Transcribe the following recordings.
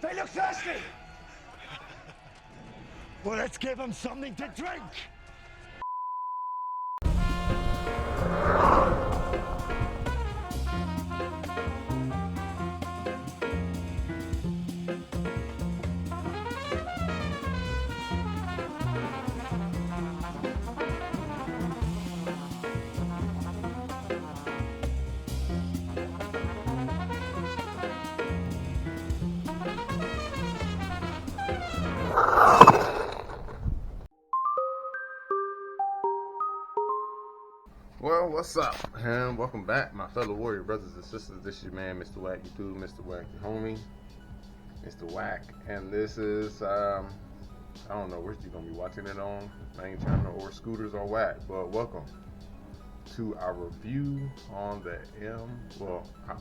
They look thirsty! Well, let's give them something to drink! Well, what's up, and welcome back, my fellow warrior brothers and sisters. This is your man, Mr. WaCK, YouTube, Mr. WaCK, your homie, Mr. WaCK, and this is, I don't know which you're gonna be watching it on, main channel or Scooters or WaCK, but welcome to our review on the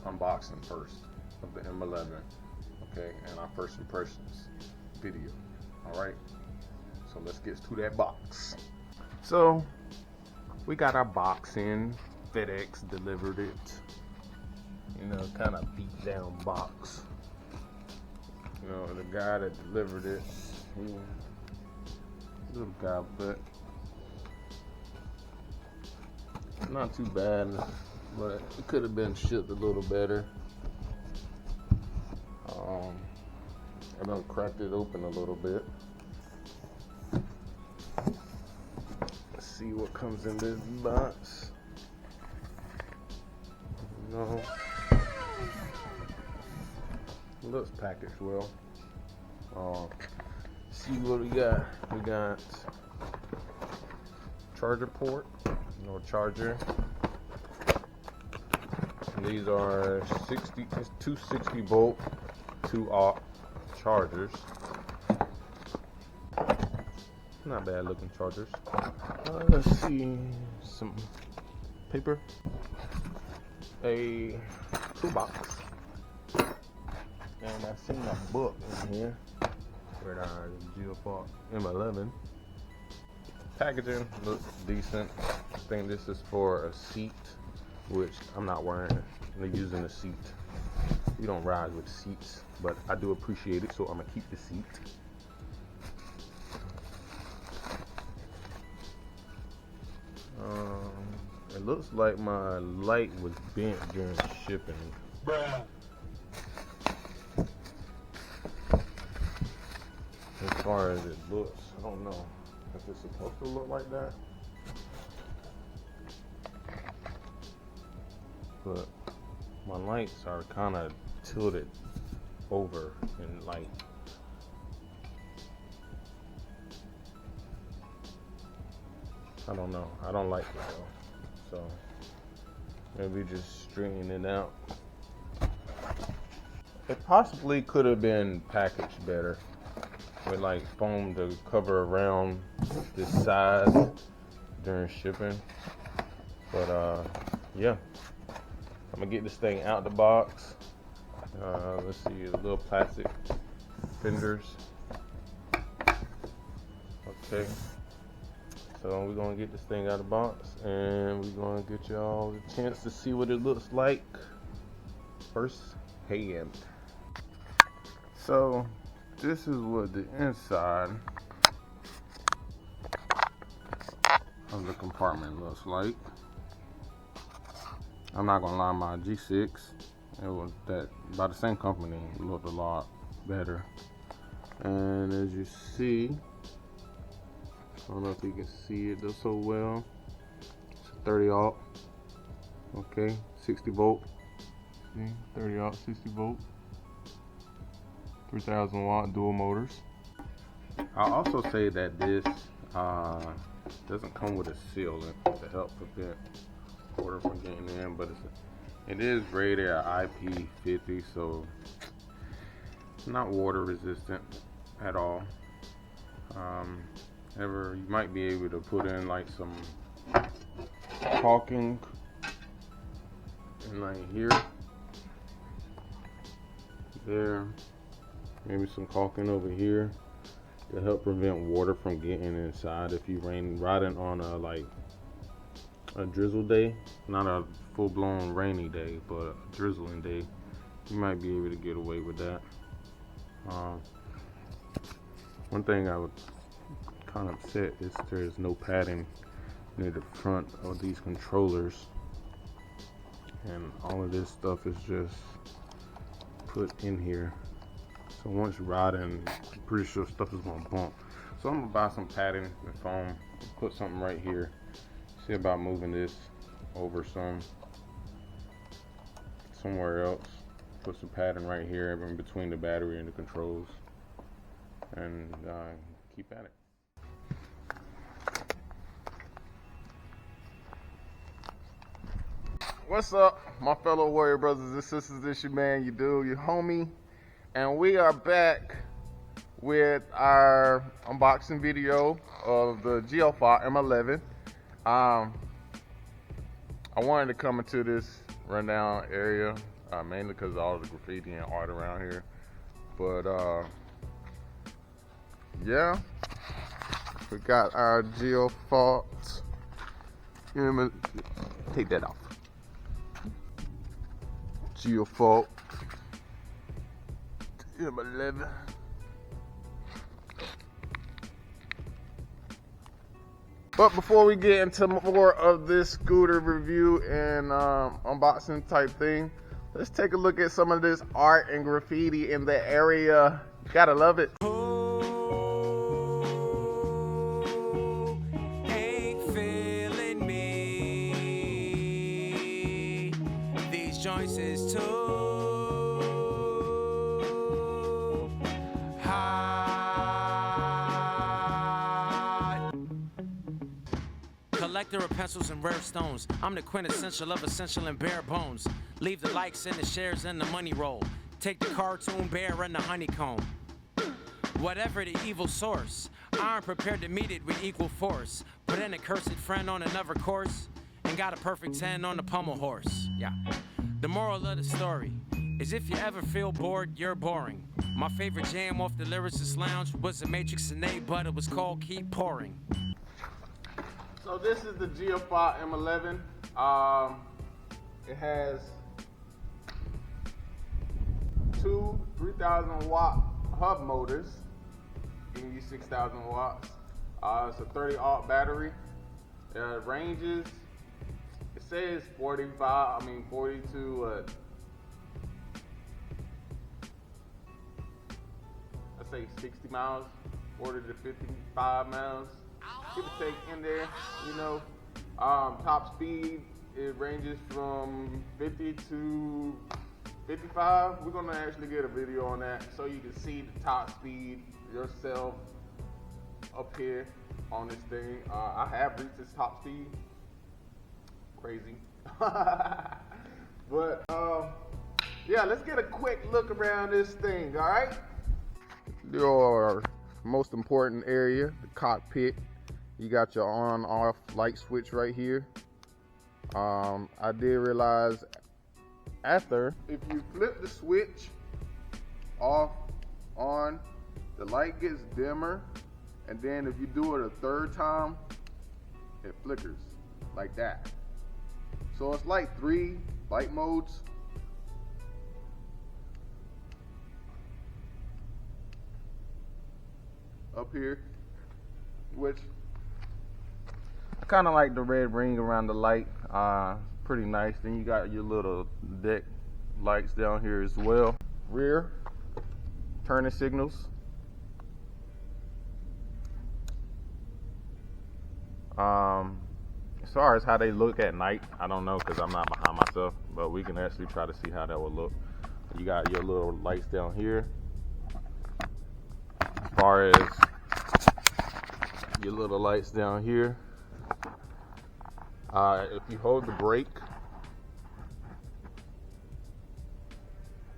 unboxing first of the M11, okay, and our first impressions video. All right, so let's get to that box. So we got our box in. FedEx delivered it. You know, kind of beat down box. You know, the guy that delivered it, little guy, but not too bad. But it could have been shipped a little better. I done cracked it open a little bit. See what comes in this box. No, looks packaged well. See what we got. We got charger port, no charger. And these are 260 volt, 2 aught chargers. Not bad looking chargers. Let's see, some paper, a toolbox, and I've seen a book in here with our Geofought M11. Packaging looks decent. I think this is for a seat, which I'm not wearing. I'm using a seat. We don't ride with seats, but I do appreciate it, so I'm gonna keep the seat. It looks like my light was bent during shipping. Bruh. As far as it looks, I don't know if it's supposed to look like that. But my lights are kind of tilted over and like I don't know. I don't like it though. So maybe just straighten it out. It possibly could have been packaged better with like foam to cover around this side during shipping. But yeah, I'm gonna get this thing out the box. Let's see, the little plastic fenders. Okay. So we're gonna get this thing out of the box and we're gonna get y'all the chance to see what it looks like first hand. So this is what the inside of the compartment looks like. I'm not gonna lie, my G6, it was that by the same company, looked a lot better. And as you see, I don't know if you can see it so well. It's a 30 aught. Okay, 60 volt. See, 30 aught, 60 volt. 3000 watt dual motors. I'll also say that this doesn't come with a sealant to help prevent water from getting in, but it is rated at IP50, so it's not water resistant at all. You might be able to put in like some caulking in like here, there, maybe some caulking over here to help prevent water from getting inside if you riding on a drizzle day, not a full-blown rainy day, but a drizzling day. You might be able to get away with that. One thing I would kind of upset is there's no padding near the front of these controllers, and all of this stuff is just put in here. So once you're riding, I'm pretty sure stuff is gonna bump. So I'm gonna buy some padding and foam, put something right here. See about moving this over somewhere else. Put some padding right here in between the battery and the controls, and keep at it. What's up, my fellow warrior brothers and sisters? This your man, your dude, your homie, and we are back with our unboxing video of the Geofought M11. I wanted to come into this rundown area mainly because of all the graffiti and art around here, but yeah, we got our Geofought. Take that off. Geofought M11. But before we get into more of this scooter review and unboxing type thing, let's take a look at some of this art and graffiti in the area. Gotta love it. Ain't feeling me. These joints is too hot. Collector of pencils and rare stones. I'm the quintessential of essential and bare bones. Leave the likes and the shares and the money roll. Take the cartoon bear and the honeycomb. Whatever the evil source, I'm prepared to meet it with equal force. Put in a cursed friend on another course, and got a perfect 10 on the pommel horse. Yeah. The moral of the story is if you ever feel bored, you're boring. My favorite jam off the Lyricist Lounge was the Matrix and A, but it was called Keep Pouring. So this is the Geofought M11. It has two 3,000 watt hub motors, giving you 6,000 watts. It's a 30-aught battery. It ranges, it says 40 to let's say 60 miles, 40 to 55 miles, give or take in there, you know. Top speed, it ranges from 50 to 55. We're gonna actually get a video on that so you can see the top speed yourself up here on this thing. I have reached this top speed. Crazy. But yeah, let's get a quick look around this thing, all right? Your most important area, the cockpit. You got your on-off light switch right here. I did realize after, if you flip the switch off, on, the light gets dimmer, and then if you do it a third time, it flickers like that. So it's like 3 light modes. Up here, which I kind of like the red ring around the light. Pretty nice. Then you got your little deck lights down here as well. Rear turning signals. As far as how they look at night, I don't know because I'm not behind myself, but we can actually try to see how that will look. You got your little lights down here. As far as your little lights down here, if you hold the brake,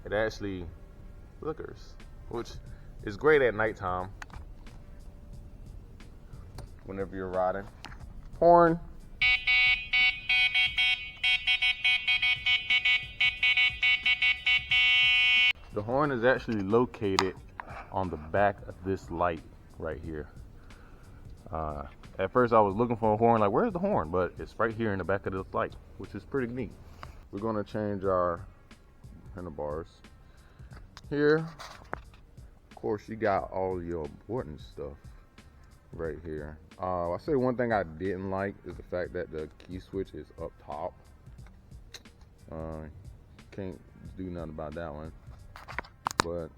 it actually flickers, which is great at nighttime whenever you're riding. Horn. The horn is actually located on the back of this light right here. At first I was looking for a horn, like where's the horn? But it's right here in the back of this light, which is pretty neat. We're gonna change our handlebars. Here, course, you got all your important stuff right here. I say one thing I didn't like is the fact that the key switch is up top. Can't do nothing about that one. But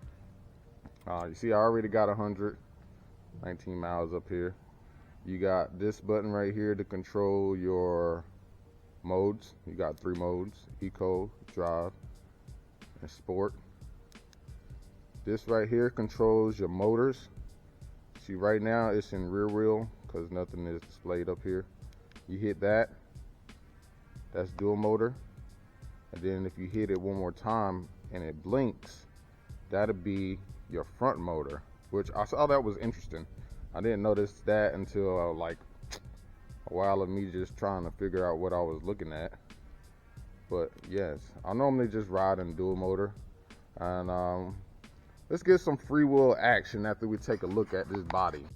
you see, I already got 119 miles up here. You got this button right here to control your modes. You got 3 modes: Eco, Drive, and Sport. This right here controls your motors. See, right now it's in rear wheel because nothing is displayed up here. You hit that, that's dual motor. And then if you hit it one more time and it blinks, that'll be your front motor, which I saw that was interesting. I didn't notice that until like a while of me just trying to figure out what I was looking at. But yes, I normally just ride in dual motor. And let's get some free wheel action after we take a look at this body.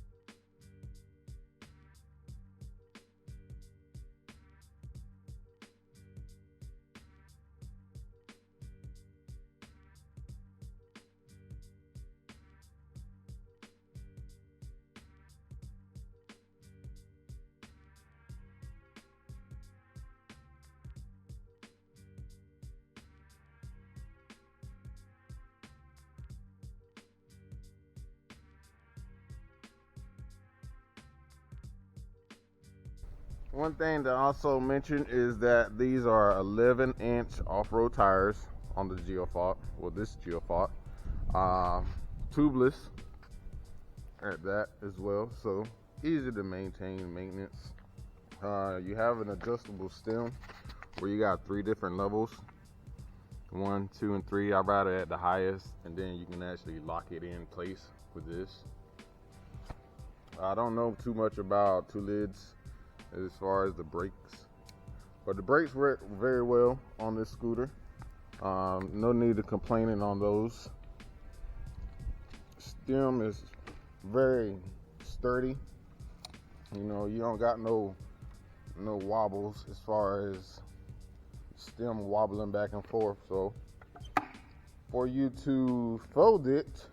One thing to also mention is that these are 11-inch off-road tires on the Geofought, well, this Geofought. Tubeless at that as well, so easy to maintain, maintenance. You have an adjustable stem where you got 3 different levels: 1, 2, and 3. I ride it at the highest, and then you can actually lock it in place with this. I don't know too much about 2 lids as far as the brakes, but the brakes work very well on this scooter. No need to complaining on those. Stem is very sturdy. You know, you don't got no wobbles as far as stem wobbling back and forth. So for you to fold it,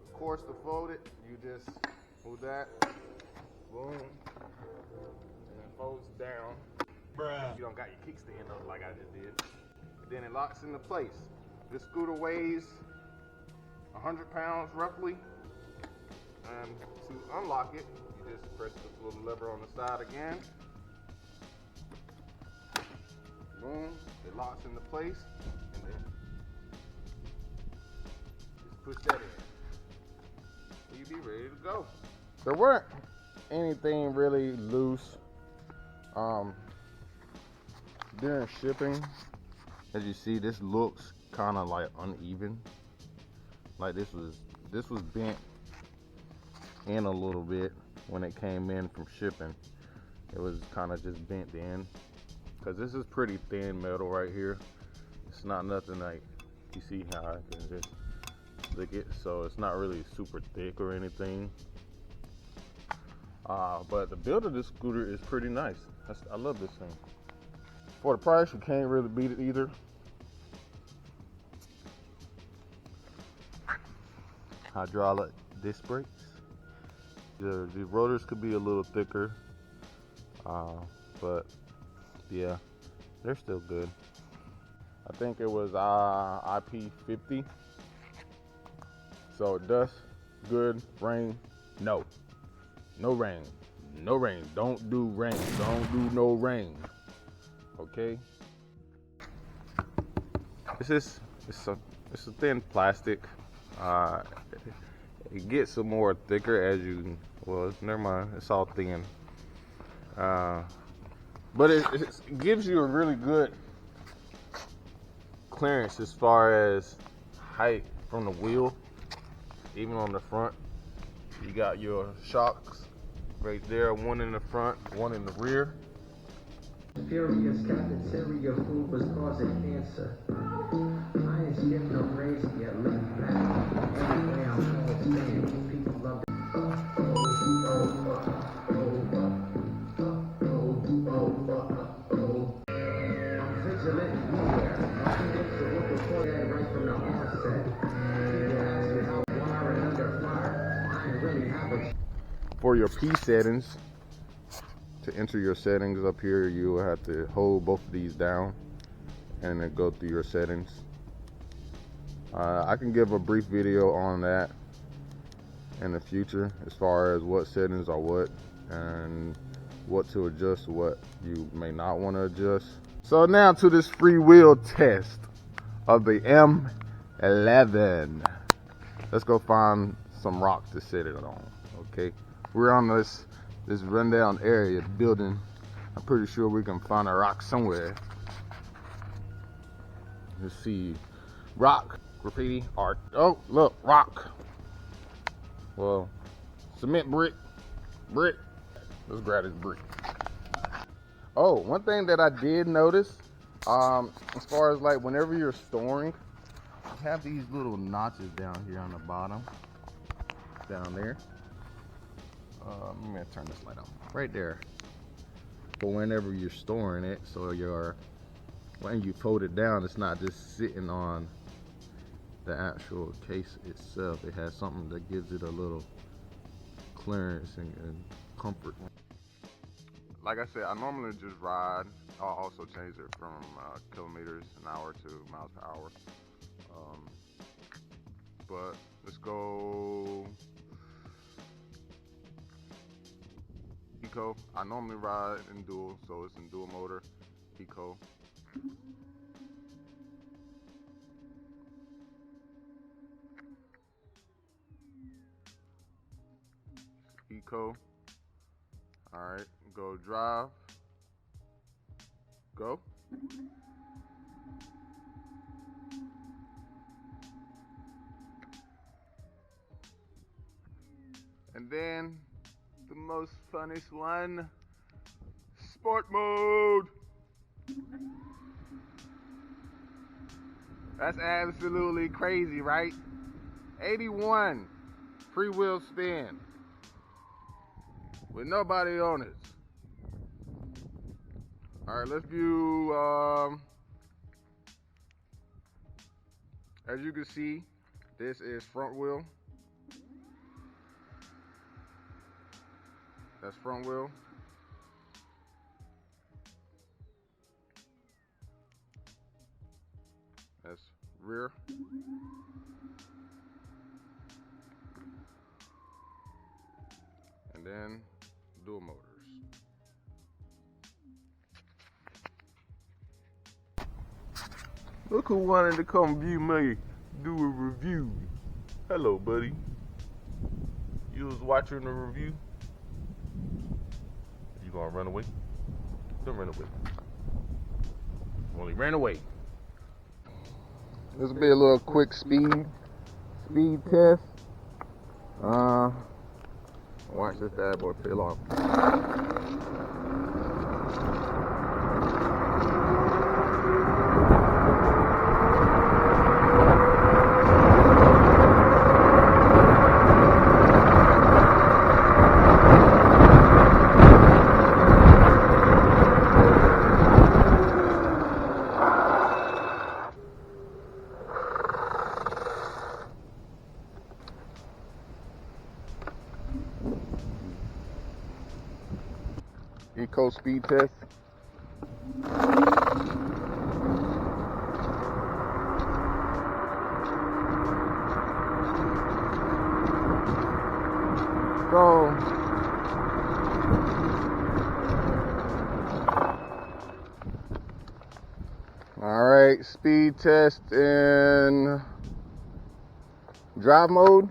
of course, to fold it, you just hold that, boom, and it folds down. Bruh. You don't got your kickstand up like I just did. Then it locks into place. This scooter weighs 100 pounds roughly. And to unlock it, you just press this little lever on the side again. Boom, it locks into place, and then just push that in. You be ready to go. There weren't anything really loose during shipping. As you see, this looks kind of like uneven. Like this was bent in a little bit when it came in from shipping. It was kind of just bent in because this is pretty thin metal right here. It's not nothing like, you see how I can just lick it, so it's not really super thick or anything. But the build of this scooter is pretty nice. I love this thing. For the price, you can't really beat it either. Hydraulic disc brakes. The rotors could be a little thicker, but yeah, they're still good. I think it was IP50. So dust, good. Rain, no. No rain. No rain. Don't do rain. Don't do no rain. Okay? It's a thin plastic. It gets some more thicker as you, well, never mind, it's all thin. But it gives you a really good clearance as far as height from the wheel, even on the front. You got your shocks right there, one in the front, one in the rear. Furious cafeteria food was causing cancer. I ain't skipped no grades to get licked back. Everywhere I'm going, people love it. I'm vigilant here. For your P settings, to enter your settings up here, you will have to hold both of these down and then go through your settings. I can give a brief video on that in the future as far as what settings are what and what to adjust, what you may not want to adjust. So now to this free will test of the M11. Let's go find some rock to set it on. Okay, we're on this rundown area building. I'm pretty sure we can find a rock somewhere. Let's see, rock, graffiti, art. Oh, look, rock. Well, cement brick. Let's grab this brick. Oh, one thing that I did notice, as far as like whenever you're storing, you have these little notches down here on the bottom, down there. Let me turn this light on. Right there. But whenever you're storing it, so when you fold it down, it's not just sitting on the actual case itself. It has something that gives it a little clearance and comfort. Like I said, I normally just ride. I'll also change it from kilometers an hour to miles per hour. But let's go Eco. I normally ride in dual, so it's in dual motor. Eco. Eco. Alright, go drive. Go. And then the most funnest one, sport mode. That's absolutely crazy, right? 81 free wheel spin with nobody on it. All right, let's view, as you can see, this is front wheel. That's front wheel. That's rear. And then dual motors. Look who wanted to come view me do a review. Hello, buddy. You was watching the review? You gonna run away? Don't run away. Only ran away. This will be a little quick speed test. Watch this bad boy peel off. Eco speed test. So all right, speed test in drive mode.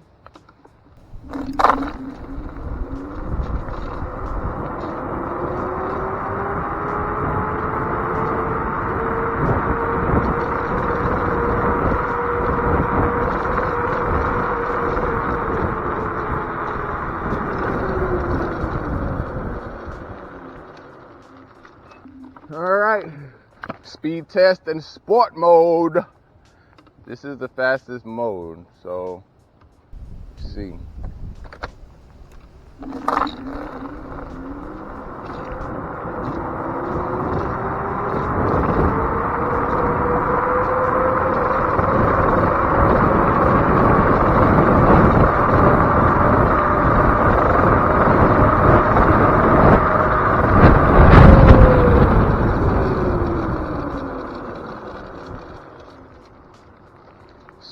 Alright, speed test in sport mode. This is the fastest mode, so let's see.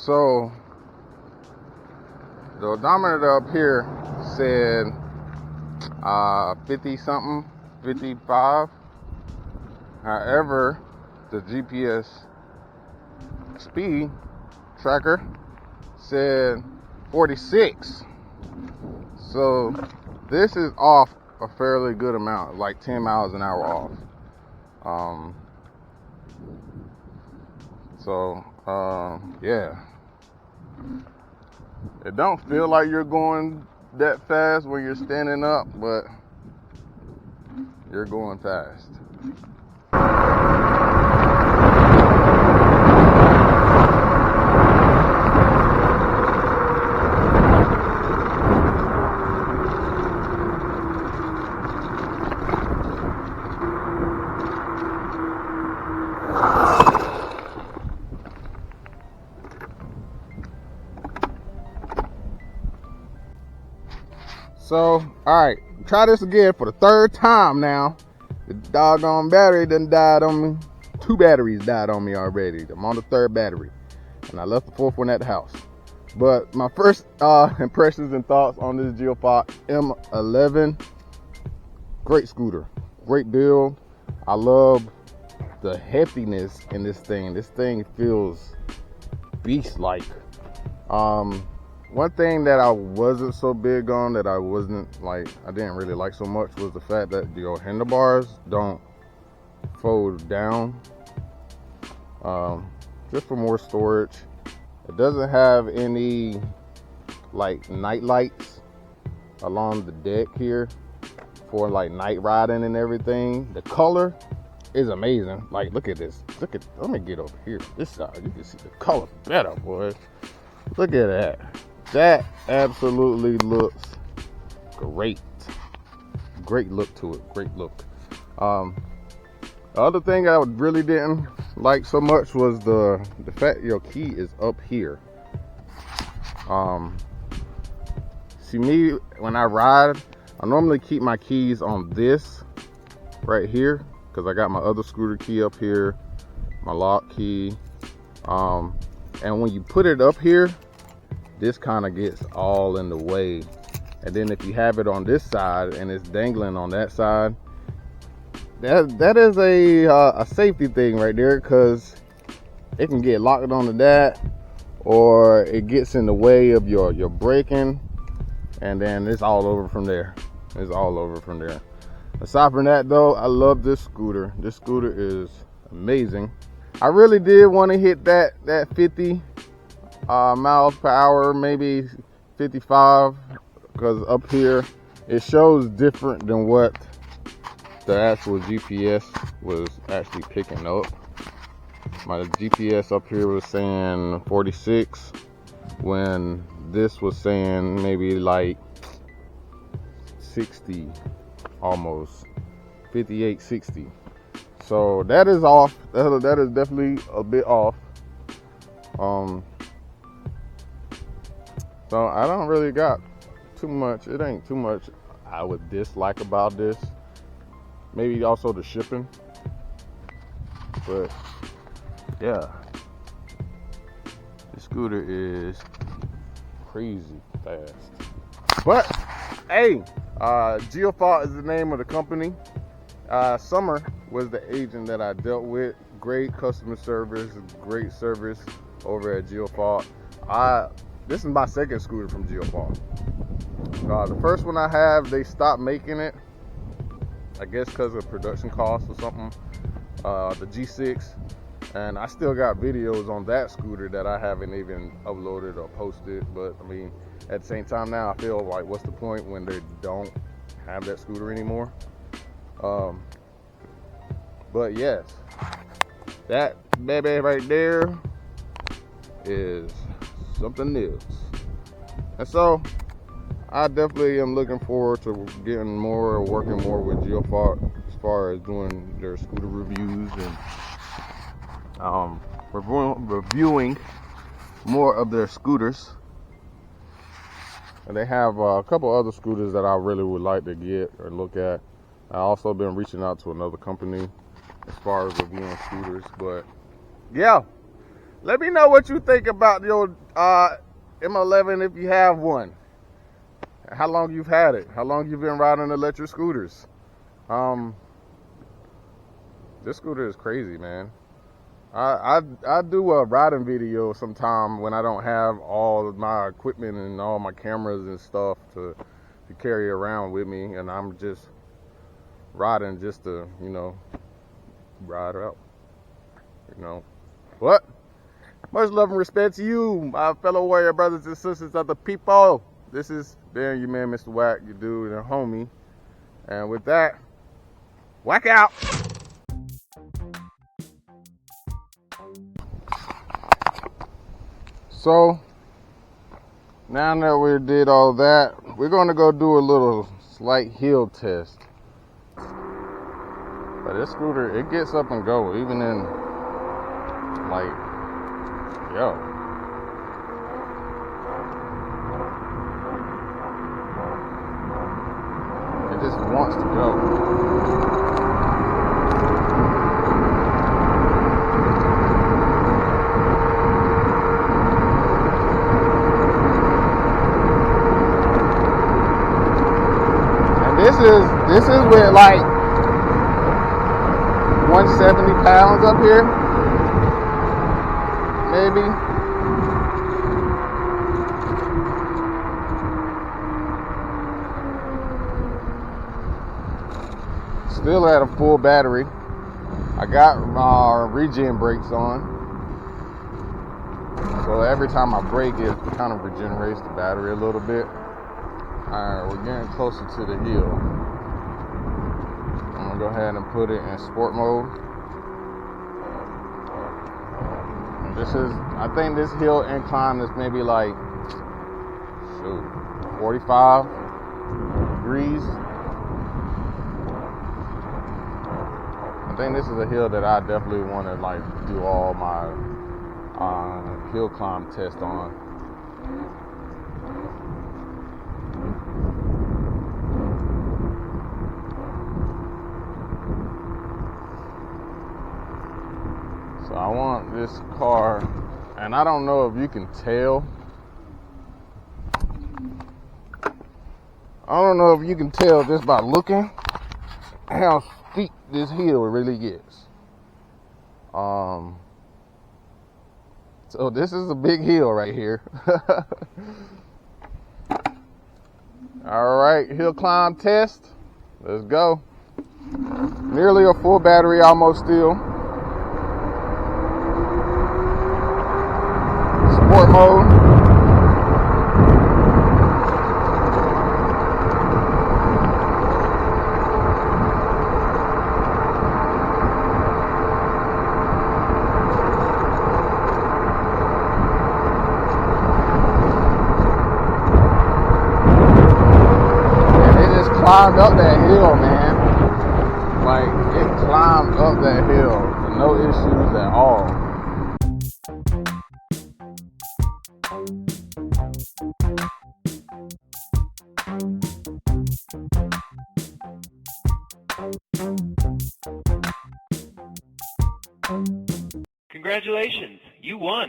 So the odometer up here said 50 something, 55. However, the GPS speed tracker said 46. So this is off a fairly good amount, like 10 miles an hour off. Yeah. It don't feel like you're going that fast when you're standing up, but you're going fast. So, alright, try this again for the third time now. The doggone battery done died on me. 2 batteries died on me already. I'm on the 3rd battery. And I left the 4th one at the house. But my first impressions and thoughts on this Geofought M11. Great scooter. Great build. I love the heftiness in this thing. This thing feels beast-like. One thing that I wasn't so big on, that I didn't really like so much, was the fact that your handlebars don't fold down. Just for more storage. It doesn't have any like night lights along the deck here for like night riding and everything. The color is amazing. Like, look at this. Let me get over here. This side, you can see the color better, boys. Look at that. That absolutely looks great. Great look to it. Great look. The other thing I really didn't like so much was the fact your key is up here. See, me, when I ride, I normally keep my keys on this right here, because I got my other scooter key up here, my lock key. And when you put it up here, this kind of gets all in the way. And then if you have it on this side and it's dangling on that side, that is a safety thing right there, because it can get locked onto that, or it gets in the way of your braking, and then it's all over from there. It's all over from there. Aside from that though, I love this scooter. This scooter is amazing. I really did want to hit that 50 miles per hour, maybe 55, because up here it shows different than what the actual GPS was actually picking up. My GPS up here was saying 46, when this was saying maybe like 60, almost 58, 60. So that is off. That is definitely a bit off. So I don't really got too much. It ain't too much I would dislike about this. Maybe also the shipping. But yeah, this scooter is crazy fast. But hey, Geofought is the name of the company. Summer was the agent that I dealt with. Great customer service, great service over at Geofought. This is my second scooter from Geofought. The first one I have, they stopped making it, I guess because of production costs or something. The G6, and I still got videos on that scooter that I haven't even uploaded or posted. But I mean, at the same time now, I feel like, what's the point when they don't have that scooter anymore? But yes, that baby right there is something else. And so I definitely am looking forward to getting more, working more with Geofought as far as doing their scooter reviews and reviewing more of their scooters. And they have a couple other scooters that I really would like to get or look at. I also been reaching out to another company as far as reviewing scooters. But yeah, Let me know what you think about your M11 if you have one. How long you've had it? How long you've been riding electric scooters? This scooter is crazy, man. I do a riding video sometime when I don't have all of my equipment and all my cameras and stuff to carry around with me, and I'm just riding just to, you know, ride out, you know. But much love and respect to you, my fellow warrior brothers and sisters of the people. This is Dan, your man, Mr. Wack, your dude and homie. And with that, whack out. So now that we did all that, we're going to go do a little slight hill test. But this scooter, it gets up and go, even in, like, yo. It just wants to go. This is with like 170 pounds up here, maybe. Still at a full battery. I got my regen brakes on, so every time I brake, it kind of regenerates the battery a little bit. Alright, we're getting closer to the hill. I'm gonna go ahead and put it in sport mode. And this is, I think this hill incline is maybe like, 45 degrees. I think this is a hill that I definitely want to like do all my hill climb test on. So I want this car, and I don't know if you can tell. I don't know if you can tell just by looking how steep this hill really gets. So this is a big hill right here. All right, hill climb test. Let's go. Nearly a full battery, almost still. Sport mode. And it just climbed up that hill, man. Like, it climbed up that hill with no issues at all. Congratulations, you won.